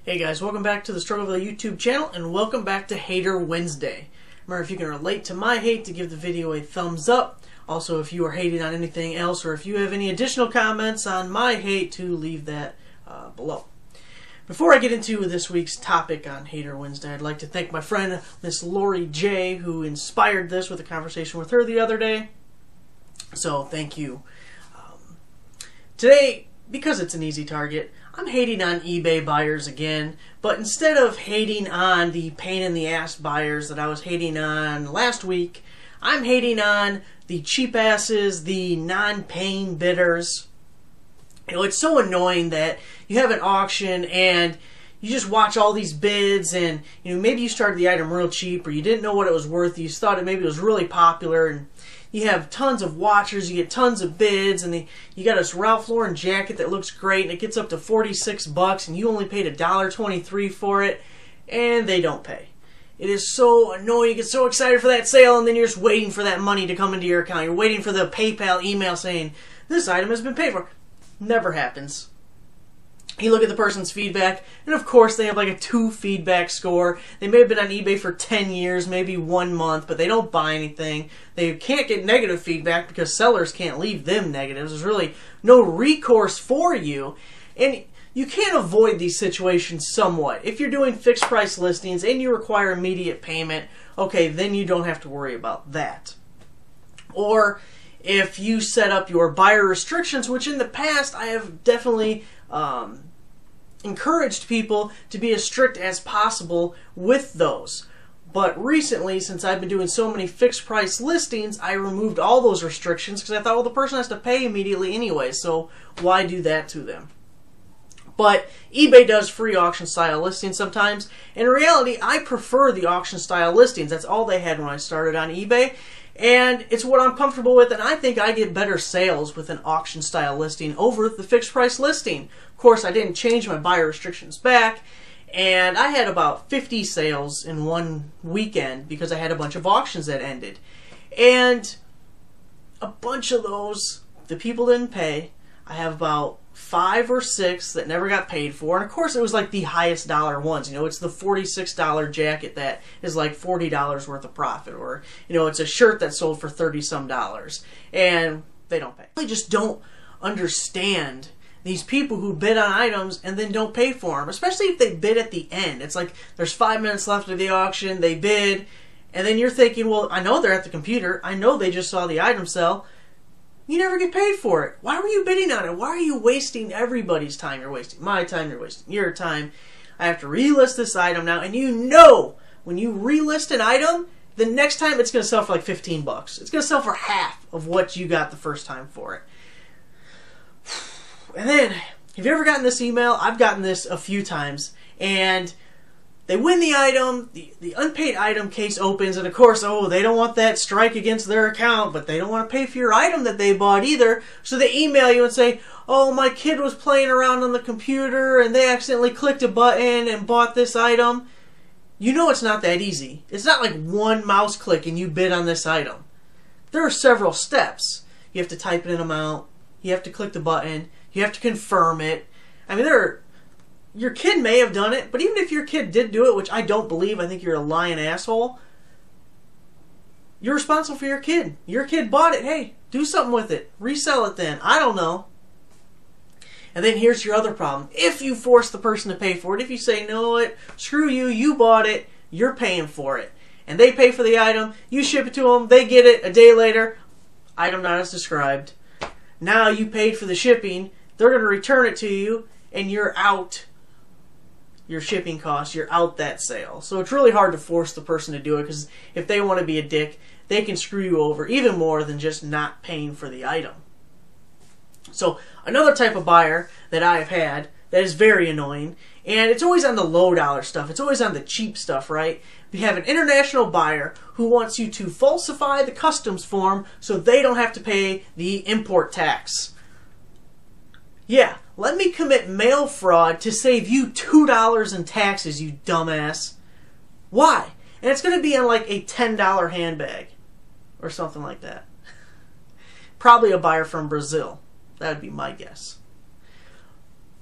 Hey guys, welcome back to the Struggleville YouTube channel, and welcome back to Hater Wednesday. Remember, if you can relate to my hate, to give the video a thumbs up. Also, if you are hating on anything else, or if you have any additional comments on my hate, to leave that below. Before I get into this week's topic on Hater Wednesday, I'd like to thank my friend, Miss Lori J, who inspired this with a conversation with her the other day. So, thank you. Today, because it's an easy target, I'm hating on eBay buyers again, but instead of hating on the pain-in-the-ass buyers that I was hating on last week, I'm hating on the cheap asses, the non-paying bidders. You know, it's so annoying that you have an auction and you just watch all these bids, and maybe you started the item real cheap, or you didn't know what it was worth. You thought maybe it was really popular, and you have tons of watchers, you get tons of bids, and you got this Ralph Lauren jacket that looks great, and it gets up to $46, and you only paid $1.23 for it, and they don't pay. It is so annoying. You get so excited for that sale, and then you're just waiting for that money to come into your account. You're waiting for the PayPal email saying, this item has been paid for. Never happens. You look at the person's feedback, and of course they have like a 2 feedback score. They may have been on eBay for 10 years, maybe 1 month, but they don't buy anything. They can't get negative feedback because sellers can't leave them negatives. There's really no recourse for you. And you can avoid these situations somewhat. If you're doing fixed price listings and you require immediate payment, okay, then you don't have to worry about that. Or if you set up your buyer restrictions, which in the past I have definitely encouraged people to be as strict as possible with those. But recently, since I've been doing so many fixed price listings, I removed all those restrictions because I thought, well, the person has to pay immediately anyway, so why do that to them? But eBay does free auction style listings sometimes. In reality, I prefer the auction style listings. That's all they had when I started on eBay. And it's what I'm comfortable with, and I think I get better sales with an auction style listing over the fixed price listing. Of course, I didn't change my buyer restrictions back, and I had about 50 sales in one weekend because I had a bunch of auctions that ended. And a bunch of those, the people didn't pay. I have about 5 or 6 that never got paid for, and of course it was like the highest dollar ones. It's the $46 jacket that is like $40 worth of profit, or it's a shirt that sold for 30-some dollars, and they don't pay. I just don't understand these people who bid on items and then don't pay for them, especially if they bid at the end. It's like there's 5 minutes left of the auction, they bid, and then you're thinking, well, I know they're at the computer, I know they just saw the item sell. You never get paid for it. Why were you bidding on it? Why are you wasting everybody's time? You're wasting my time, you're wasting your time. I have to relist this item now, and when you relist an item, the next time it's going to sell for like 15 bucks. It's going to sell for half of what you got the first time for it. And then, have you ever gotten this email? I've gotten this a few times, and they win the item, the unpaid item case opens, and of course, they don't want that strike against their account, but they don't want to pay for your item that they bought either, so they email you and say, oh, my kid was playing around on the computer, and they accidentally clicked a button and bought this item. You know it's not that easy. It's not like one mouse click and you bid on this item. There are several steps. You have to type in an amount, you have to click the button, you have to confirm it. I mean, your kid may have done it, but even if your kid did do it, which I don't believe, I think you're a lying asshole, you're responsible for your kid. Your kid bought it. Hey, do something with it. Resell it then. I don't know. And then here's your other problem. If you force the person to pay for it, if you say, no, what, screw you, you bought it, you're paying for it. And they pay for the item, you ship it to them, they get it a day later, item not as described. Now you paid for the shipping, they're going to return it to you, and you're out your shipping costs, you're out that sale. So it's really hard to force the person to do it, because if they want to be a dick, they can screw you over even more than just not paying for the item. So another type of buyer that I've had that is very annoying, and it's always on the low dollar stuff, it's always on the cheap stuff, right? We have an international buyer who wants you to falsify the customs form so they don't have to pay the import tax. Yeah, let me commit mail fraud to save you $2 in taxes, you dumbass. Why? And it's going to be in like a $10 handbag or something like that. Probably a buyer from Brazil. That would be my guess.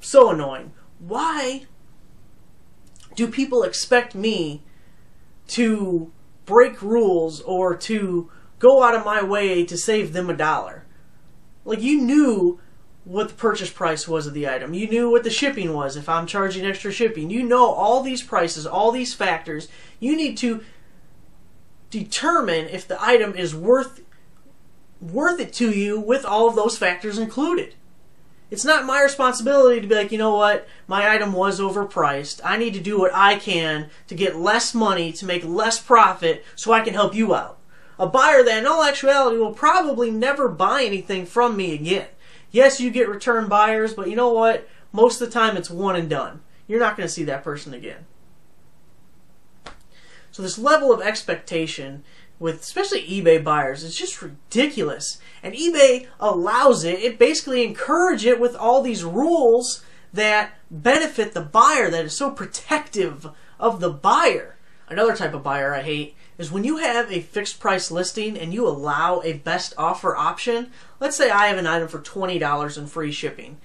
So annoying. Why Do people expect me to break rules or to go out of my way to save them $1? Like, you knew what the purchase price was of the item. You knew what the shipping was if I'm charging extra shipping. You know all these prices, all these factors. You need to determine if the item is worth it to you with all of those factors included. It's not my responsibility to be like, you know what, my item was overpriced. I need to do what I can to get less money, to make less profit, so I can help you out. A buyer that in all actuality will probably never buy anything from me again. Yes, you get return buyers, but you know what? Most of the time it's one and done. You're not going to see that person again. So this level of expectation with especially eBay buyers is just ridiculous. And eBay allows it. It basically encourages it with all these rules that benefit the buyer, that is so protective of the buyer. Another type of buyer I hate is when you have a fixed price listing and you allow a best offer option. Let's say I have an item for $20 and free shipping.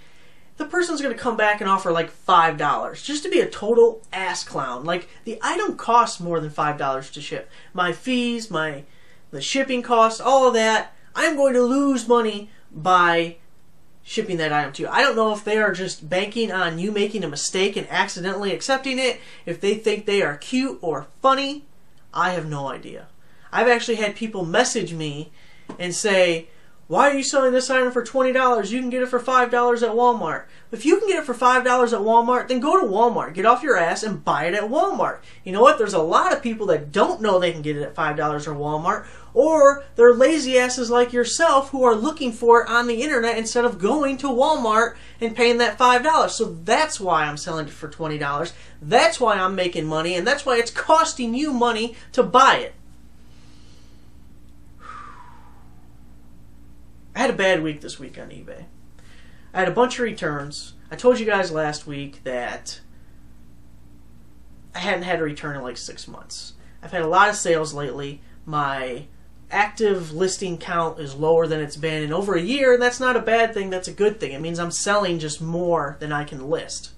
The person's going to come back and offer like $5 just to be a total ass clown. Like, the item costs more than $5 to ship. My fees, the shipping costs, all of that, I'm going to lose money by shipping that item to you. I don't know if they are just banking on you making a mistake and accidentally accepting it, if they think they are cute or funny. I have no idea. I've actually had people message me and say, why are you selling this item for $20? You can get it for $5 at Walmart. If you can get it for $5 at Walmart, then go to Walmart. Get off your ass and buy it at Walmart. You know what? There's a lot of people that don't know they can get it at $5 at Walmart, or they're lazy asses like yourself who are looking for it on the internet instead of going to Walmart and paying that $5. So that's why I'm selling it for $20. That's why I'm making money, and that's why it's costing you money to buy it. I had a bad week this week on eBay. I had a bunch of returns. I told you guys last week that I hadn't had a return in like 6 months. I've had a lot of sales lately. My active listing count is lower than it's been in over a year, and that's not a bad thing. That's a good thing. It means I'm selling just more than I can list.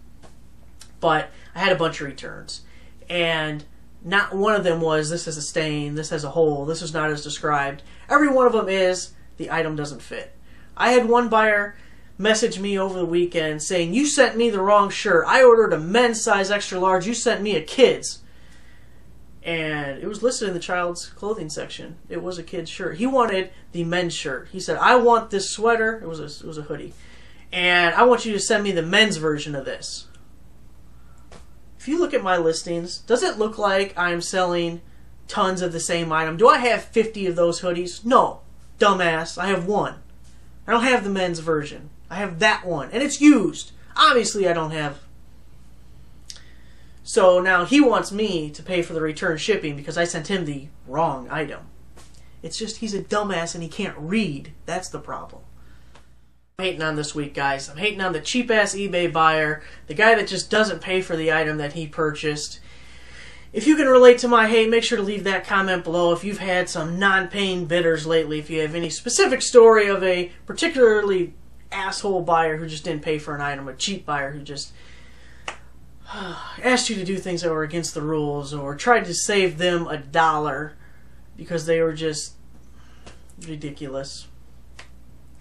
But I had a bunch of returns, and not one of them was, this has a stain, this has a hole, this is not as described. Every one of them is, the item doesn't fit. I had one buyer message me over the weekend saying, you sent me the wrong shirt. I ordered a men's size extra large. You sent me a kid's. And it was listed in the child's clothing section. It was a kid's shirt. He wanted the men's shirt. He said, I want this sweater. It was a hoodie. And I want you to send me the men's version of this. If you look at my listings, does it look like I'm selling tons of the same item? Do I have 50 of those hoodies? No. Dumbass, I have one. I don't have the men's version. I have that one, and it's used. Obviously, I don't have. So now he wants me to pay for the return shipping because I sent him the wrong item. It's just he's a dumbass and he can't read. That's the problem. I'm hating on this week, guys. I'm hating on the cheap-ass eBay buyer, the guy that just doesn't pay for the item that he purchased. If you can relate to my hate, make sure to leave that comment below. If you've had some non-paying bidders lately, if you have any specific story of a particularly asshole buyer who just didn't pay for an item, a cheap buyer who just asked you to do things that were against the rules, or tried to save them $1 because they were just ridiculous.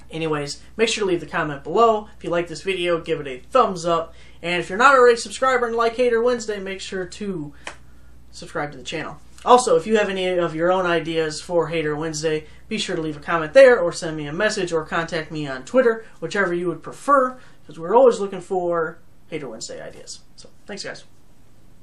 Anyways, make sure to leave the comment below. If you like this video, give it a thumbs up. And if you're not already a subscriber and like Hater Wednesday, make sure to subscribe to the channel. Also, if you have any of your own ideas for Hater Wednesday, be sure to leave a comment there, or send me a message, or contact me on Twitter, whichever you would prefer, because we're always looking for Hater Wednesday ideas. So, thanks guys.